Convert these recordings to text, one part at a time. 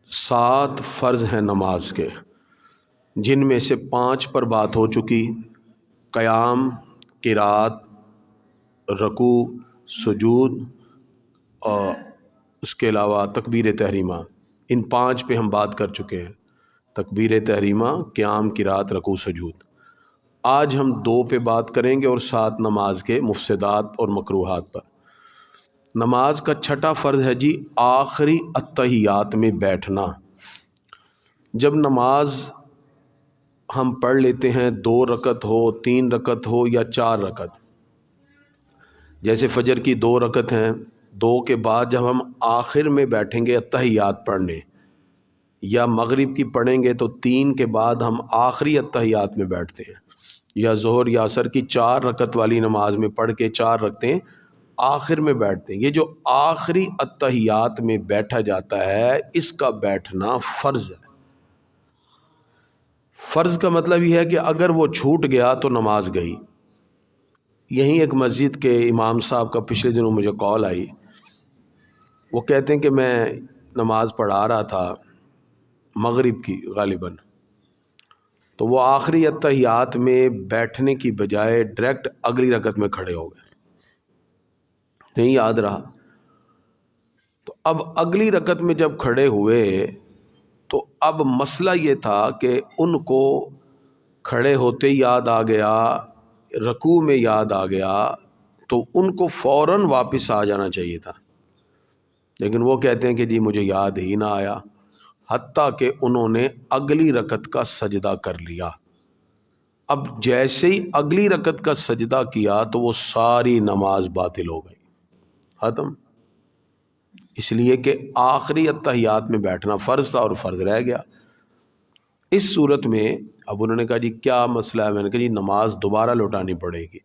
7 فرض ہیں نماز کے، جن میں سے 5 پر بات ہو چکی، قیام، قرات، رکوع، سجود اور اس کے علاوہ تکبیر تحریمہ، ان 5 پہ ہم بات کر چکے ہیں۔ تکبیر تحریمہ، قیام، قرات، رکوع، سجود۔ آج ہم 2 پہ بات کریں گے اور 7 نماز کے مفسدات اور مکروہات پر۔ نماز کا 6واں فرض ہے جی آخری اتحیات میں بیٹھنا۔ جب نماز ہم پڑھ لیتے ہیں 2 رکعت ہو، 3 رکعت ہو یا 4 رکعت، جیسے فجر کی 2 رکعت ہیں، 2 کے بعد جب ہم آخر میں بیٹھیں گے اتحیات پڑھنے، یا مغرب کی پڑھیں گے تو 3 کے بعد ہم آخری اتحیات میں بیٹھتے ہیں، یا ظہر یا عصر کی 4 رکعت والی نماز میں پڑھ کے 4 رکعتیں آخر میں بیٹھتے ہیں۔ یہ جو آخری اتحیات میں بیٹھا جاتا ہے، اس کا بیٹھنا فرض ہے۔ فرض کا مطلب یہ ہے کہ اگر وہ چھوٹ گیا تو نماز گئی۔ یہیں ایک مسجد کے امام صاحب کا پچھلے دنوں مجھے کال آئی، وہ کہتے ہیں کہ میں نماز پڑھا رہا تھا مغرب کی غالباً، تو وہ آخری اتحیات میں بیٹھنے کی بجائے ڈائریکٹ اگلی رکعت میں کھڑے ہو گئے، نہیں یاد رہا۔ تو اب اگلی رکعت میں جب کھڑے ہوئے تو اب مسئلہ یہ تھا کہ ان کو کھڑے ہوتے یاد آ گیا، رکوع میں یاد آ گیا، تو ان کو فوراً واپس آ جانا چاہیے تھا، لیکن وہ کہتے ہیں کہ جی مجھے یاد ہی نہ آیا، حتیٰ کہ انہوں نے اگلی رکعت کا سجدہ کر لیا۔ اب جیسے ہی اگلی رکعت کا سجدہ کیا تو وہ ساری نماز باطل ہو گئی، ختم، اس لیے کہ آخری اتحیات میں بیٹھنا فرض تھا اور فرض رہ گیا۔ اس صورت میں اب انہوں نے کہا جی کیا مسئلہ ہے؟ میں نے کہا جی نماز دوبارہ لوٹانی پڑے گی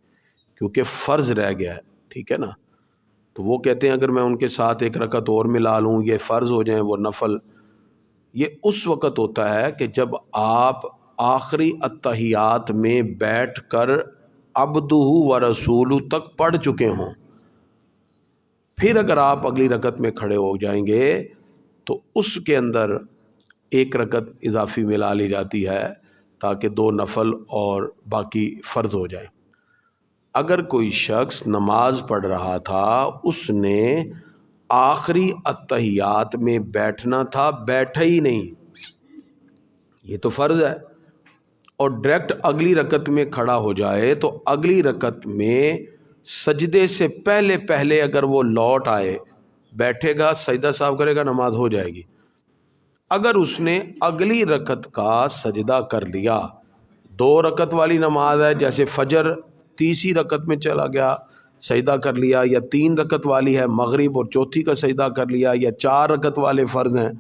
کیونکہ فرض رہ گیا ہے، ٹھیک ہے نا؟ تو وہ کہتے ہیں اگر میں ان کے ساتھ 1 رکعت اور ملا لوں، یہ فرض ہو جائیں وہ نفل۔ یہ اس وقت ہوتا ہے کہ جب آپ آخری اتحیات میں بیٹھ کر عبدہ و رسولہ تک پڑھ چکے ہوں، پھر اگر آپ اگلی رکعت میں کھڑے ہو جائیں گے تو اس کے اندر 1 رکعت اضافی ملا لی جاتی ہے تاکہ 2 نفل اور باقی فرض ہو جائیں۔ اگر کوئی شخص نماز پڑھ رہا تھا، اس نے آخری اتحیات میں بیٹھنا تھا، بیٹھا ہی نہیں، یہ تو فرض ہے، اور ڈائریکٹ اگلی رکعت میں کھڑا ہو جائے تو اگلی رکعت میں سجدے سے پہلے پہلے اگر وہ لوٹ آئے، بیٹھے گا، سجدہ صاحب کرے گا، نماز ہو جائے گی۔ اگر اس نے اگلی رکعت کا سجدہ کر لیا، 2 رکعت والی نماز ہے، جیسے فجر 30 رکعت میں چلا گیا، سجدہ کر لیا، یا 3 رکعت والی ہے مغرب اور 4تھی کا سجدہ کر لیا، یا 4 رکعت والے فرض ہیں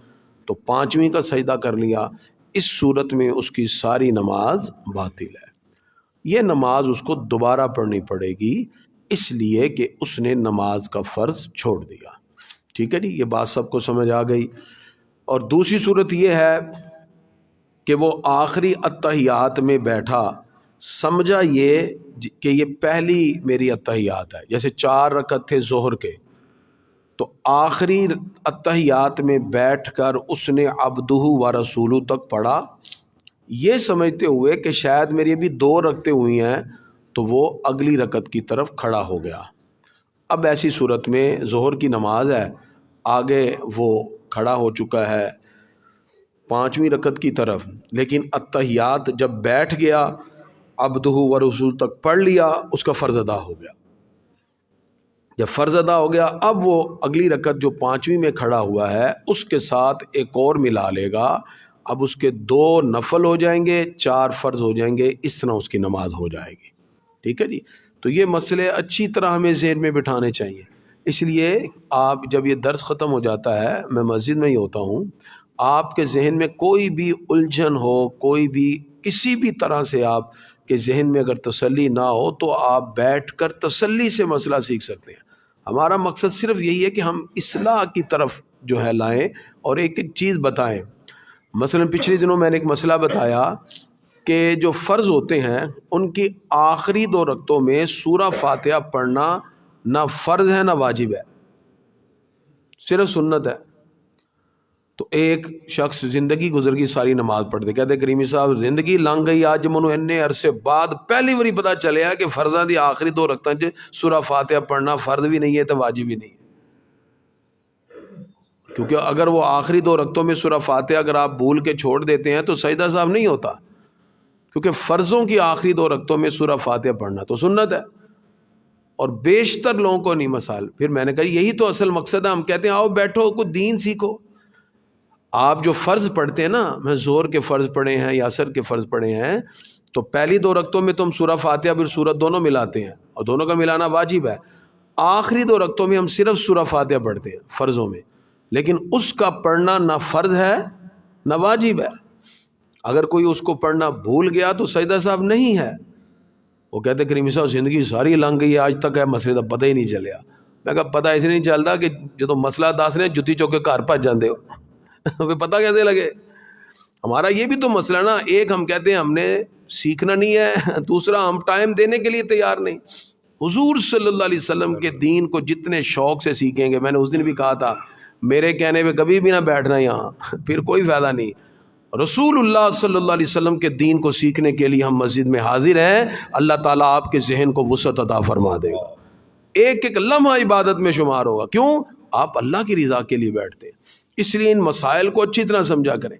تو 5ویں کا سجدہ کر لیا، اس صورت میں اس کی ساری نماز باطل ہے۔ یہ نماز اس کو دوبارہ پڑھنی پڑے گی، اس لیے کہ اس نے نماز کا فرض چھوڑ دیا، ٹھیک ہے جی؟ یہ بات سب کو سمجھ آ گئی۔ اور دوسری صورت یہ ہے کہ وہ آخری اتحیات میں بیٹھا، سمجھا یہ کہ یہ پہلی میری اتحیات ہے، جیسے 4 رکعت تھے ظہر کے، تو آخری اتحیات میں بیٹھ کر اس نے عبدہ و رسولہ تک پڑھا، یہ سمجھتے ہوئے کہ شاید میری ابھی 2 رکعتیں ہوئی ہیں، تو وہ اگلی رکعت کی طرف کھڑا ہو گیا۔ اب ایسی صورت میں ظہر کی نماز ہے، آگے وہ کھڑا ہو چکا ہے 5ویں رکعت کی طرف، لیکن اتحیات جب بیٹھ گیا، عبدہ و رسول تک پڑھ لیا، اس کا فرض ادا ہو گیا۔ جب فرض ادا ہو گیا، اب وہ اگلی رکعت جو 5ویں میں کھڑا ہوا ہے اس کے ساتھ ایک اور ملا لے گا، اب اس کے 2 نفل ہو جائیں گے، 4 فرض ہو جائیں گے، اس طرح اس کی نماز ہو جائے گی، ٹھیک ہے جی؟ تو یہ مسئلے اچھی طرح ہمیں ذہن میں بٹھانے چاہیے۔ اس لیے آپ جب یہ درس ختم ہو جاتا ہے، میں مسجد میں ہی ہوتا ہوں، آپ کے ذہن میں کوئی بھی الجھن ہو، کوئی بھی کسی بھی طرح سے آپ کے ذہن میں اگر تسلی نہ ہو تو آپ بیٹھ کر تسلی سے مسئلہ سیکھ سکتے ہیں۔ ہمارا مقصد صرف یہی ہے کہ ہم اصلاح کی طرف جو ہے لائیں اور ایک ایک چیز بتائیں۔ مثلا پچھلے دنوں میں نے ایک مسئلہ بتایا کہ جو فرض ہوتے ہیں ان کی آخری 2 رکعتوں میں سورہ فاتحہ پڑھنا نہ فرض ہے نہ واجب ہے، صرف سنت ہے۔ تو ایک شخص زندگی گزر گئی ساری نماز پڑھتے، کہتے کریمی صاحب زندگی لنگ گئی اج منو انے عرصے بعد پہلی باری پتہ چلیا کہ فرضاں دی آخری 2 رکعتاں چ سورہ فاتحہ پڑھنا فرض بھی نہیں ہے تو واجب بھی نہیں ہے، کیونکہ اگر وہ آخری 2 رکعتوں میں سورہ فاتحہ اگر آپ بھول کے چھوڑ دیتے ہیں تو سجدہ صاحب نہیں ہوتا، کیونکہ فرضوں کی آخری 2 رکعتوں میں سورہ فاتحہ پڑھنا تو سنت ہے، اور بیشتر لوگوں کو نہیں مسائل۔ پھر میں نے کہا یہی تو اصل مقصد ہے، ہم کہتے ہیں آؤ بیٹھو کچھ دین سیکھو۔ آپ جو فرض پڑھتے ہیں نا، میں زہر کے فرض پڑھے ہیں یا عصر کے فرض پڑھے ہیں، تو پہلی 2 رکعتوں میں تو ہم سورہ فاتحہ پھر سورت دونوں ملاتے ہیں اور دونوں کا ملانا واجب ہے، آخری 2 رکعتوں میں ہم صرف سورہ فاتحہ پڑھتے ہیں فرضوں میں، لیکن اس کا پڑھنا نہ فرض ہے نہ واجب ہے۔ اگر کوئی اس کو پڑھنا بھول گیا تو سجدہ صاحب نہیں ہے۔ وہ کہتے کریمی صاحب زندگی ساری لنگ گئی آج تک ہے مسئلے کا پتہ ہی نہیں چلیا۔ میں کہا پتہ اس لیے نہیں چلتا کہ جدو مسئلہ دس نے جتی چوک کے گھر بھج جاندے ہو، پتہ کیسے لگے؟ ہمارا یہ بھی تو مسئلہ نا، ایک ہم کہتے ہیں ہم نے سیکھنا نہیں ہے، دوسرا ہم ٹائم دینے کے لیے تیار نہیں۔ حضور صلی اللہ علیہ وسلم کے دین کو جتنے شوق سے سیکھیں گے، میں نے اس دن بھی کہا تھا میرے کہنے پہ کبھی بھی نہ بیٹھنا یہاں، پھر کوئی فائدہ نہیں۔ رسول اللہ صلی اللہ علیہ وسلم کے دین کو سیکھنے کے لیے ہم مسجد میں حاضر ہیں، اللہ تعالیٰ آپ کے ذہن کو وسعت عطا فرما دے گا، ایک ایک لمحہ عبادت میں شمار ہوگا۔ کیوں؟ آپ اللہ کی رضا کے لیے بیٹھتے ہیں، اس لیے ان مسائل کو اچھی طرح سمجھا کریں۔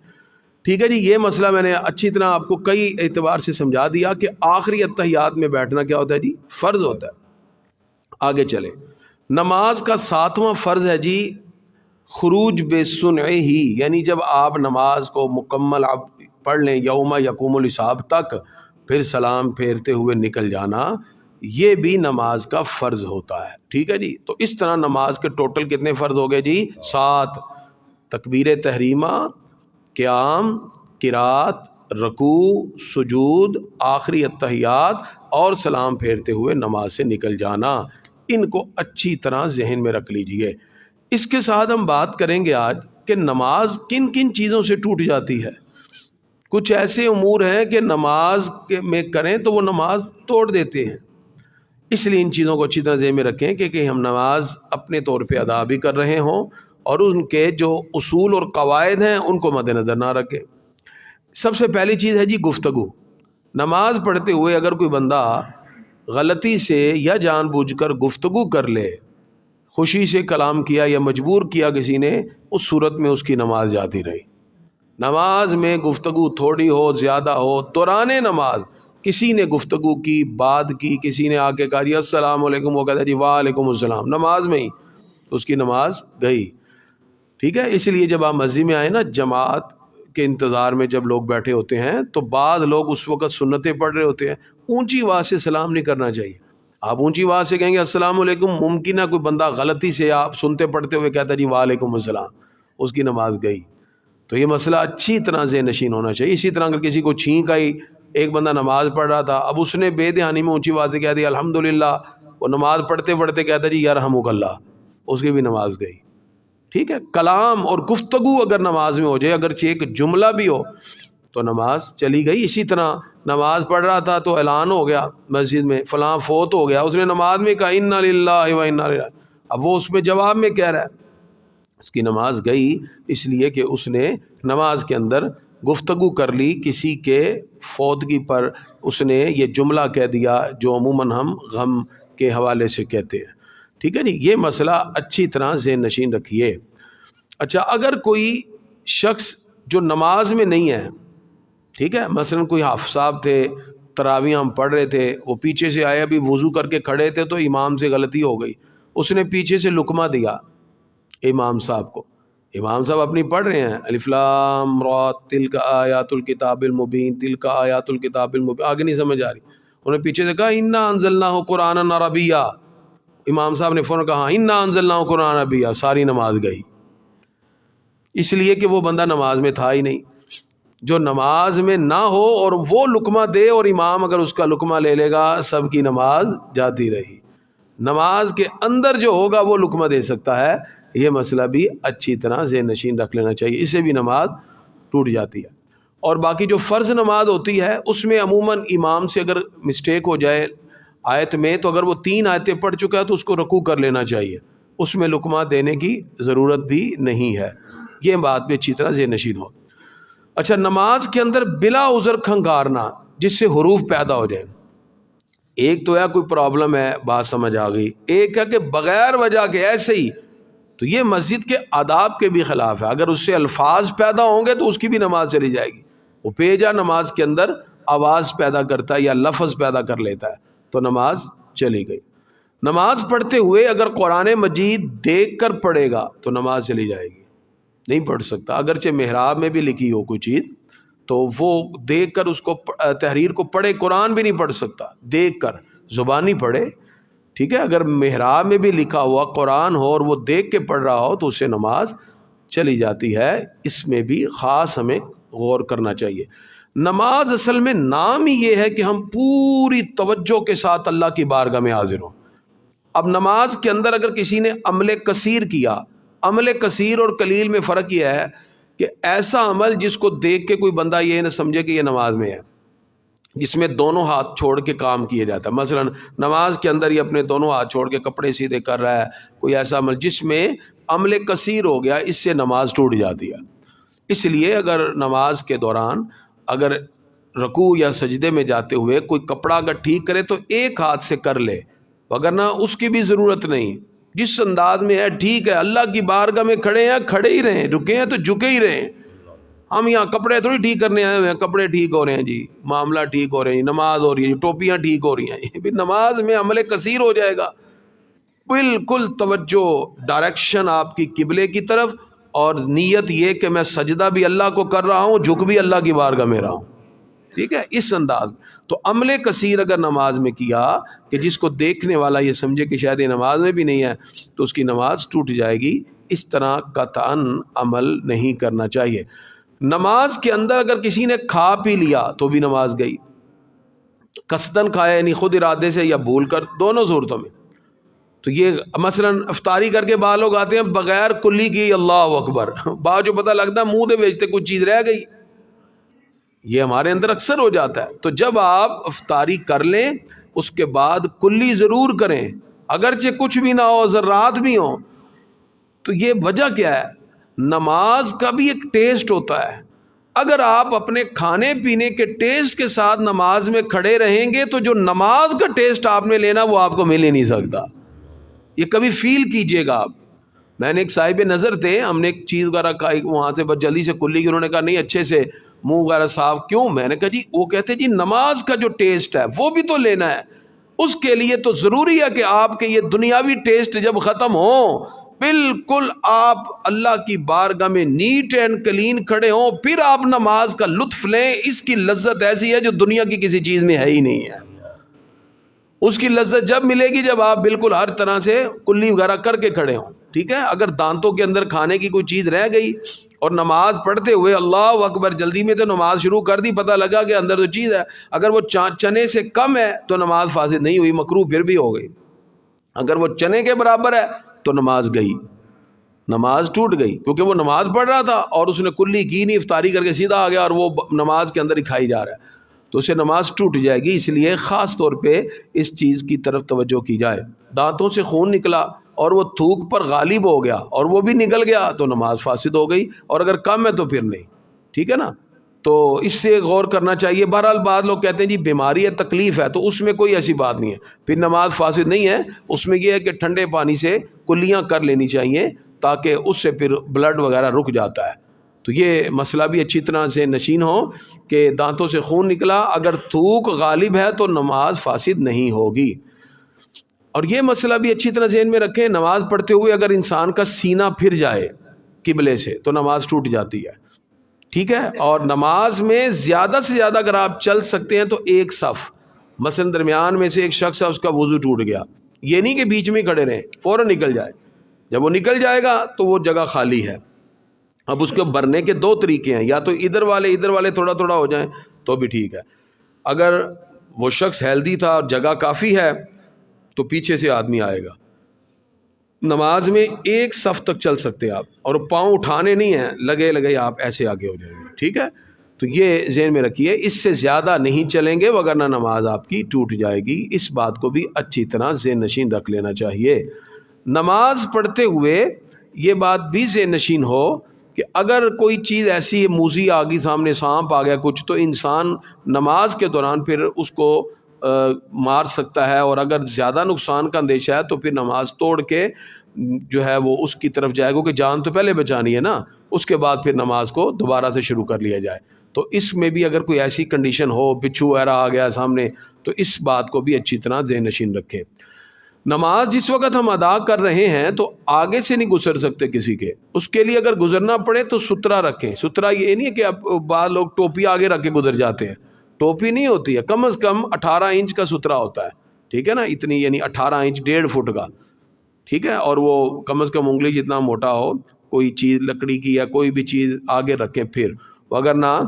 ٹھیک ہے جی، یہ مسئلہ میں نے اچھی طرح آپ کو کئی اعتبار سے سمجھا دیا کہ آخری اتحیات میں بیٹھنا کیا ہوتا ہے جی؟ فرض ہوتا ہے۔ آگے چلیں، نماز کا 7واں فرض ہے جی خروج بے سنعہ ہی، یعنی جب آپ نماز کو مکمل آپ پڑھ لیں یوم یقوم الحساب تک، پھر سلام پھیرتے ہوئے نکل جانا، یہ بھی نماز کا فرض ہوتا ہے۔ ٹھیک ہے جی، تو اس طرح نماز کے ٹوٹل کتنے فرض ہو گئے جی؟ 7۔ تکبیر تحریمہ، قیام، قرات، رکوع، سجود، آخری اتحیات اور سلام پھیرتے ہوئے نماز سے نکل جانا، ان کو اچھی طرح ذہن میں رکھ لیجئے۔ اس کے ساتھ ہم بات کریں گے آج کہ نماز کن کن چیزوں سے ٹوٹ جاتی ہے۔ کچھ ایسے امور ہیں کہ نماز میں کریں تو وہ نماز توڑ دیتے ہیں، اس لیے ان چیزوں کو اچھی طرح ذہن میں رکھیں کہ ہم نماز اپنے طور پہ ادا بھی کر رہے ہوں اور ان کے جو اصول اور قواعد ہیں ان کو مد نظر نہ رکھیں۔ سب سے پہلی چیز ہے جی گفتگو۔ نماز پڑھتے ہوئے اگر کوئی بندہ غلطی سے یا جان بوجھ کر گفتگو کر لے، خوشی سے کلام کیا یا مجبور کیا کسی نے، اس صورت میں اس کی نماز جاتی رہی۔ نماز میں گفتگو تھوڑی ہو زیادہ ہو، دوران نماز کسی نے گفتگو کی، بات کی، کسی نے آ کے کہا جی السلام علیکم، وہ کہتا جی وعلیکم السلام، نماز میں ہی، تو اس کی نماز گئی۔ ٹھیک ہے، اس لیے جب آپ مسجد میں آئیں نا، جماعت کے انتظار میں جب لوگ بیٹھے ہوتے ہیں تو بعض لوگ اس وقت سنتیں پڑھ رہے ہوتے ہیں، اونچی آواز سے سلام نہیں کرنا چاہیے۔ آپ اونچی آواز سے کہیں گے السلام علیکم، ممکن ہے کوئی بندہ غلطی سے آپ سنتے پڑھتے ہوئے کہتا جی وعلیکم السلام، اس کی نماز گئی۔ تو یہ مسئلہ اچھی طرح ذہن نشین ہونا چاہیے۔ اسی طرح اگر کسی کو چھینک آئی، ایک بندہ نماز پڑھ رہا تھا، اب اس نے بے دھیانی میں اونچی آواز سے کہہ دیا الحمدللہ، وہ نماز پڑھتے پڑھتے کہتا جی یرحمک اللہ، اس کی بھی نماز گئی۔ ٹھیک ہے، کلام اور گفتگو اگر نماز میں ہو جائے، اگرچہ ایک جملہ بھی ہو، تو نماز چلی گئی۔ اسی طرح نماز پڑھ رہا تھا تو اعلان ہو گیا مسجد میں فلاں فوت ہو گیا، اس نے نماز میں کہا انا للہ و انا الیہ، اب وہ اس میں جواب میں کہہ رہا ہے، اس کی نماز گئی، اس لیے کہ اس نے نماز کے اندر گفتگو کر لی، کسی کے فوتگی پر اس نے یہ جملہ کہہ دیا جو عموماً ہم غم کے حوالے سے کہتے ہیں۔ ٹھیک ہے جی، یہ مسئلہ اچھی طرح ذہن نشین رکھیے۔ اچھا، اگر کوئی شخص جو نماز میں نہیں ہے، ٹھیک ہے، مثلا کوئی حافظ صاحب تھے، تراویح ہم پڑھ رہے تھے، وہ پیچھے سے آئے، ابھی وضو کر کے کھڑے تھے تو امام سے غلطی ہو گئی، اس نے پیچھے سے لقمہ دیا امام صاحب کو، امام صاحب اپنی پڑھ رہے ہیں الف لام را تلک آیات الکتاب المبین، تلک آیات الکتاب المبین، آگے نہیں سمجھ آ رہی، انہوں نے پیچھے سے کہا انا انزلناہ قرآنا عربیا، امام صاحب نے فوراً کہا انا انزلناہ قرآن عربیا، ساری نماز گئی، اس لیے کہ وہ بندہ نماز میں تھا ہی نہیں۔ جو نماز میں نہ ہو اور وہ لقمہ دے اور امام اگر اس کا لقمہ لے لے گا، سب کی نماز جاتی رہی۔ نماز کے اندر جو ہوگا وہ لقمہ دے سکتا ہے، یہ مسئلہ بھی اچھی طرح ذہن نشین رکھ لینا چاہیے، اس سے بھی نماز ٹوٹ جاتی ہے۔ اور باقی جو فرض نماز ہوتی ہے اس میں عموماً امام سے اگر مسٹیک ہو جائے آیت میں، تو اگر وہ 3 آیتیں پڑھ چکا ہے تو اس کو رکوع کر لینا چاہیے، اس میں لقمہ دینے کی ضرورت بھی نہیں ہے۔ یہ بات بھی اچھی طرح ذہن نشین ہو۔ اچھا، نماز کے اندر بلا عذر کھنگارنا جس سے حروف پیدا ہو جائیں، ایک تو ہے کوئی پرابلم ہے، بات سمجھ آ گئی، ایک ہے کہ بغیر وجہ کے ایسے ہی، تو یہ مسجد کے آداب کے بھی خلاف ہے۔ اگر اس سے الفاظ پیدا ہوں گے تو اس کی بھی نماز چلی جائے گی۔ وہ پیجا نماز کے اندر آواز پیدا کرتا ہے یا لفظ پیدا کر لیتا ہے تو نماز چلی گئی۔ نماز پڑھتے ہوئے اگر قرآن مجید دیکھ کر پڑھے گا تو نماز چلی جائے گی، نہیں پڑھ سکتا۔ اگرچہ محراب میں بھی لکھی ہو کوئی چیز تو وہ دیکھ کر اس کو تحریر کو پڑھے، قرآن بھی نہیں پڑھ سکتا، دیکھ کر زبانی پڑھے، ٹھیک ہے۔ اگر محراب میں بھی لکھا ہوا قرآن ہو اور وہ دیکھ کے پڑھ رہا ہو تو اس سے نماز چلی جاتی ہے۔ اس میں بھی خاص ہمیں غور کرنا چاہیے۔ نماز اصل میں نام ہی یہ ہے کہ ہم پوری توجہ کے ساتھ اللہ کی بارگاہ میں حاضر ہوں۔ اب نماز کے اندر اگر کسی نے عمل کثیر کیا، عمل کثیر اور قلیل میں فرق یہ ہے کہ ایسا عمل جس کو دیکھ کے کوئی بندہ یہ نہ سمجھے کہ یہ نماز میں ہے، جس میں دونوں ہاتھ چھوڑ کے کام کیا جاتا ہے۔ مثلا نماز کے اندر یہ اپنے دونوں ہاتھ چھوڑ کے کپڑے سیدھے کر رہا ہے، کوئی ایسا عمل جس میں عمل کثیر ہو گیا، اس سے نماز ٹوٹ جاتی ہے۔ اس لیے اگر نماز کے دوران اگر رکوع یا سجدے میں جاتے ہوئے کوئی کپڑا اگر ٹھیک کرے تو ایک ہاتھ سے کر لے، وگرنہ اس کی بھی ضرورت نہیں۔ جس انداز میں ہے ٹھیک ہے، اللہ کی بارگاہ میں کھڑے ہیں، کھڑے ہی رہیں، رکے ہیں تو جھکے ہی رہیں۔ ہم یہاں کپڑے تھوڑی ٹھیک کرنے آئے ہوئے ہیں، کپڑے ٹھیک ہو رہے ہیں جی، معاملہ ٹھیک ہو رہے ہیں، نماز ہو رہی ہے جی، ٹوپیاں ٹھیک ہو رہی ہیں جی، نماز میں عمل کثیر ہو جائے گا۔ بالکل توجہ ڈائریکشن آپ کی قبلے کی طرف، اور نیت یہ کہ میں سجدہ بھی اللہ کو کر رہا ہوں، جھک بھی اللہ کی بارگاہ میں رہا ہوں، ٹھیک ہے، اس انداز۔ تو عمل کثیر اگر نماز میں کیا کہ جس کو دیکھنے والا یہ سمجھے کہ شاید یہ نماز میں بھی نہیں ہے تو اس کی نماز ٹوٹ جائے گی۔ اس طرح قطعاً عمل نہیں کرنا چاہیے۔ نماز کے اندر اگر کسی نے کھا پی لیا تو بھی نماز گئی، قصدن کھایا یعنی خود ارادے سے یا بھول کر، دونوں صورتوں میں۔ تو یہ مثلا افطاری کر کے بعض لوگ آتے ہیں بغیر کلی کی اللہ اکبر، بعد جو پتہ لگتا ہے منہ دے بیچتے کچھ چیز رہ گئی، یہ ہمارے اندر اکثر ہو جاتا ہے۔ تو جب آپ افطاری کر لیں اس کے بعد کلی ضرور کریں، اگرچہ کچھ بھی نہ ہو، ذرات بھی ہوں۔ تو یہ وجہ کیا ہے؟ نماز کا بھی ایک ٹیسٹ ہوتا ہے۔ اگر آپ اپنے کھانے پینے کے ٹیسٹ کے ساتھ نماز میں کھڑے رہیں گے تو جو نماز کا ٹیسٹ آپ نے لینا وہ آپ کو مل ہی نہیں سکتا۔ یہ کبھی فیل کیجئے گا آپ۔ میں نے ایک صاحب نظر تھے، ہم نے ایک چیز وغیرہ کھائی وہاں سے، بس جلدی سے کلی کی، انہوں نے کہا نہیں اچھے سے منہ وغیرہ صاف، کیوں؟ میں نے کہا جی وہ کہتے جی نماز کا جو ٹیسٹ ہے وہ بھی تو لینا ہے، اس کے لیے تو ضروری ہے کہ آپ کے یہ دنیاوی ٹیسٹ جب ختم ہوں، بالکل آپ اللہ کی بارگاہ میں نیٹ اینڈ کلین کھڑے ہوں، پھر آپ نماز کا لطف لیں۔ اس کی لذت ایسی ہے جو دنیا کی کسی چیز میں ہے ہی نہیں ہے۔ اس کی لذت جب ملے گی جب آپ بالکل ہر طرح سے کلی وغیرہ کر کے کھڑے ہوں، ٹھیک ہے۔ اگر دانتوں کے اندر کھانے کی کوئی چیز رہ گئی اور نماز پڑھتے ہوئے اللہ اکبر جلدی میں تو نماز شروع کر دی، پتہ لگا کہ اندر تو چیز ہے، اگر وہ چنے سے کم ہے تو نماز فاسد نہیں ہوئی، مکروہ پھر بھی ہو گئی۔ اگر وہ چنے کے برابر ہے تو نماز گئی، نماز ٹوٹ گئی، کیونکہ وہ نماز پڑھ رہا تھا اور اس نے کلی کی نہیں، افطاری کر کے سیدھا آ گیا اور وہ نماز کے اندر ہی کھائی جا رہا ہے، تو اسے نماز ٹوٹ جائے گی۔ اس لیے خاص طور پہ اس چیز کی طرف توجہ کی جائے۔ دانتوں سے خون نکلا اور وہ تھوک پر غالب ہو گیا اور وہ بھی نکل گیا تو نماز فاسد ہو گئی، اور اگر کم ہے تو پھر نہیں، ٹھیک ہے نا۔ تو اس سے غور کرنا چاہیے۔ بہرحال بعض لوگ کہتے ہیں جی بیماری ہے، تکلیف ہے، تو اس میں کوئی ایسی بات نہیں ہے، پھر نماز فاسد نہیں ہے۔ اس میں یہ ہے کہ ٹھنڈے پانی سے کلیاں کر لینی چاہیے تاکہ اس سے پھر بلڈ وغیرہ رک جاتا ہے۔ تو یہ مسئلہ بھی اچھی طرح سے نشین ہو کہ دانتوں سے خون نکلا، اگر تھوک غالب ہے تو نماز فاسد نہیں ہوگی۔ اور یہ مسئلہ بھی اچھی طرح ذہن میں رکھیں، نماز پڑھتے ہوئے اگر انسان کا سینہ پھر جائے قبلے سے تو نماز ٹوٹ جاتی ہے، ٹھیک ہے۔ اور نماز میں زیادہ سے زیادہ اگر آپ چل سکتے ہیں تو ایک صف، مثلا درمیان میں سے ایک شخص ہے اس کا وضو ٹوٹ گیا، یہ نہیں کہ بیچ میں کھڑے رہیں، فوراً نکل جائے۔ جب وہ نکل جائے گا تو وہ جگہ خالی ہے۔ اب اس کو بھرنے کے دو طریقے ہیں، یا تو ادھر والے تھوڑا تھوڑا ہو جائیں تو بھی ٹھیک ہے۔ اگر وہ شخص ہیلدی تھا اور جگہ کافی ہے تو پیچھے سے آدمی آئے گا۔ نماز میں ایک صف تک چل سکتے ہیں آپ، اور پاؤں اٹھانے نہیں ہیں، لگے آپ ایسے آگے ہو جائیں گے، ٹھیک ہے۔ تو یہ ذہن میں رکھیے، اس سے زیادہ نہیں چلیں گے وگرنہ نماز آپ کی ٹوٹ جائے گی۔ اس بات کو بھی اچھی طرح ذہن نشین رکھ لینا چاہیے۔ نماز پڑھتے ہوئے یہ بات بھی ذہن نشین ہو کہ اگر کوئی چیز ایسی موذی آ گئی سامنے، سانپ آ گیا کچھ، تو انسان نماز کے دوران پھر اس کو مار سکتا ہے، اور اگر زیادہ نقصان کا اندیشہ ہے تو پھر نماز توڑ کے جو ہے وہ اس کی طرف جائے گا، کہ جان تو پہلے بچانی ہے نا، اس کے بعد پھر نماز کو دوبارہ سے شروع کر لیا جائے۔ تو اس میں بھی اگر کوئی ایسی کنڈیشن ہو، بچھو وغیرہ آ گیا سامنے، تو اس بات کو بھی اچھی طرح ذہن نشین رکھیں۔ نماز جس وقت ہم ادا کر رہے ہیں تو آگے سے نہیں گزر سکتے کسی کے، اس کے لیے اگر گزرنا پڑے تو سترا رکھیں۔ سترا یہ نہیں ہے کہ اب بعض لوگ ٹوپی آگے رکھ کے گزر جاتے ہیں، ٹوپی نہیں ہوتی ہے، کم از کم 18 انچ کا سترا ہوتا ہے، ٹھیک ہے نا، اتنی یعنی 18 انچ 1.5 فٹ کا، ٹھیک ہے، اور وہ کم از کم انگلی جتنا موٹا ہو، کوئی چیز لکڑی کی یا کوئی بھی چیز آگے رکھیں پھر، اگر نہ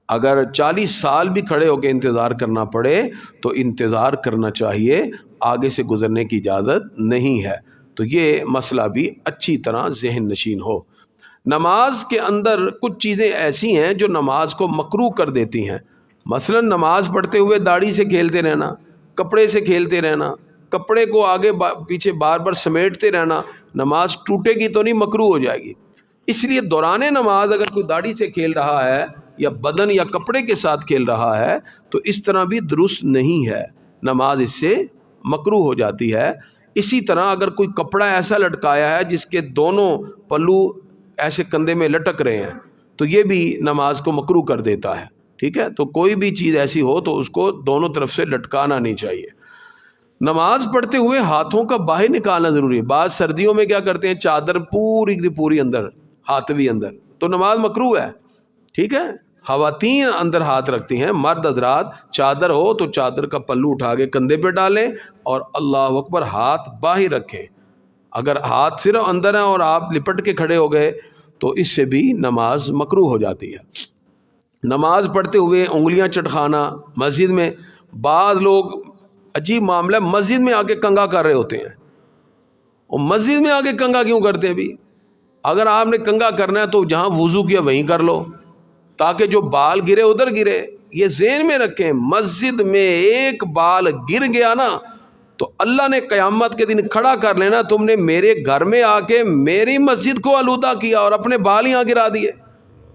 اگر 40 سال بھی کھڑے ہو کے انتظار کرنا پڑے تو انتظار کرنا چاہیے، آگے سے گزرنے کی اجازت نہیں ہے۔ تو یہ مسئلہ بھی اچھی طرح ذہن نشین ہو۔ نماز کے اندر کچھ چیزیں ایسی ہیں جو نماز کو مکروہ کر دیتی ہیں، مثلا نماز پڑھتے ہوئے داڑھی سے کھیلتے رہنا، کپڑے سے کھیلتے رہنا، کپڑے کو آگے پیچھے بار بار سمیٹتے رہنا، نماز ٹوٹے گی تو نہیں، مکروہ ہو جائے گی۔ اس لیے دوران نماز اگر کوئی داڑھی سے کھیل رہا ہے یا بدن یا کپڑے کے ساتھ کھیل رہا ہے تو اس طرح بھی درست نہیں ہے، نماز اس سے مکروہ ہو جاتی ہے۔ اسی طرح اگر کوئی کپڑا ایسا لٹکایا ہے جس کے دونوں پلو ایسے کندھے میں لٹک رہے ہیں تو یہ بھی نماز کو مکروہ کر دیتا ہے، ٹھیک ہے۔ تو کوئی بھی چیز ایسی ہو تو اس کو دونوں طرف سے لٹکانا نہیں چاہیے۔ نماز پڑھتے ہوئے ہاتھوں کا باہر نکالنا ضروری ہے۔ بعض سردیوں میں کیا کرتے ہیں، چادر پوری کی پوری اندر، ہاتھ بھی اندر، تو نماز مکروہ ہے، ٹھیک ہے۔ خواتین اندر ہاتھ رکھتی ہیں، مرد حضرات چادر ہو تو چادر کا پلو اٹھا کے کندھے پہ ڈالیں اور اللہ اکبر ہاتھ باہر رکھیں۔ اگر ہاتھ صرف اندر ہیں اور آپ لپٹ کے کھڑے ہو گئے تو اس سے بھی نماز مکروہ ہو جاتی ہے۔ نماز پڑھتے ہوئے انگلیاں چٹکانا، مسجد میں بعض لوگ، عجیب معاملہ، مسجد میں آ کے کنگا کر رہے ہوتے ہیں۔ اور مسجد میں آ کے کنگا کیوں کرتے ہیں بھی؟ اگر آپ نے کنگا کرنا ہے تو جہاں وضو کیا وہیں کر لو، تاکہ جو بال گرے ادھر گرے۔ یہ ذہن میں رکھیں، مسجد میں ایک بال گر گیا نا تو اللہ نے قیامت کے دن کھڑا کر لینا، تم نے میرے گھر میں آ کے میری مسجد کو آلودہ کیا اور اپنے بال یہاں گرا دیے،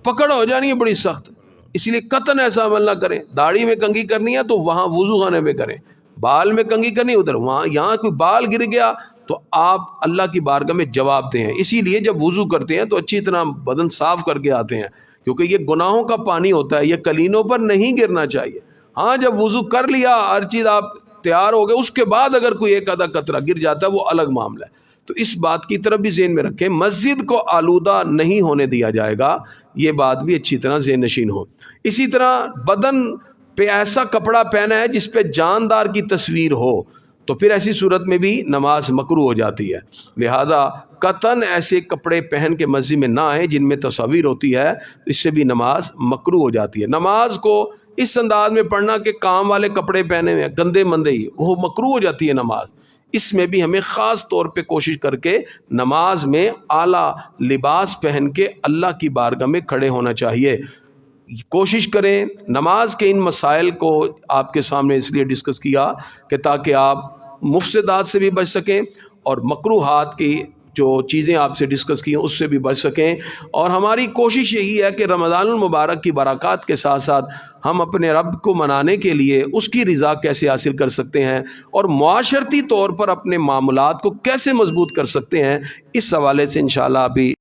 پکڑ ہو جانی ہے بڑی سخت۔ اس لیے قطعاً ایسا عمل نہ کریں۔ داڑھی میں کنگھی کرنی ہے تو وہاں وضو خانے میں کریں، بال میں کنگھی کرنی ادھر، وہاں یہاں کوئی بال گر گیا تو آپ اللہ کی بارگاہ میں جواب دیں۔ اسی لیے جب وضو کرتے ہیں تو اچھی طرح بدن صاف کر کے آتے ہیں، کیونکہ یہ گناہوں کا پانی ہوتا ہے، یہ کلینوں پر نہیں گرنا چاہیے۔ ہاں جب وضو کر لیا، ہر چیز آپ تیار ہو گئے، اس کے بعد اگر کوئی ایک آدھا قطرہ گر جاتا ہے وہ الگ معاملہ ہے۔ تو اس بات کی طرف بھی ذہن میں رکھیں، مسجد کو آلودہ نہیں ہونے دیا جائے گا، یہ بات بھی اچھی طرح ذہن نشین ہو۔ اسی طرح بدن پہ ایسا کپڑا پہنا ہے جس پہ جاندار کی تصویر ہو تو پھر ایسی صورت میں بھی نماز مکروہ ہو جاتی ہے۔ لہذا قطعاً ایسے کپڑے پہن کے مسجد میں نہ آئیں جن میں تصاویر ہوتی ہے، اس سے بھی نماز مکروہ ہو جاتی ہے۔ نماز کو اس انداز میں پڑھنا کہ کام والے کپڑے پہنے ہوئے گندے مندے ہی، وہ مکروہ ہو جاتی ہے نماز۔ اس میں بھی ہمیں خاص طور پہ کوشش کر کے نماز میں اعلیٰ لباس پہن کے اللہ کی بارگاہ میں کھڑے ہونا چاہیے۔ کوشش کریں نماز کے ان مسائل کو آپ کے سامنے اس لیے ڈسکس کیا کہ تاکہ آپ مفسدات سے بھی بچ سکیں اور مکروہات کی جو چیزیں آپ سے ڈسکس کی ہیں اس سے بھی بچ سکیں۔ اور ہماری کوشش یہی ہے کہ رمضان المبارک کی برکات کے ساتھ ساتھ ہم اپنے رب کو منانے کے لیے اس کی رضا کیسے حاصل کر سکتے ہیں اور معاشرتی طور پر اپنے معاملات کو کیسے مضبوط کر سکتے ہیں، اس حوالے سے انشاءاللہ ابھی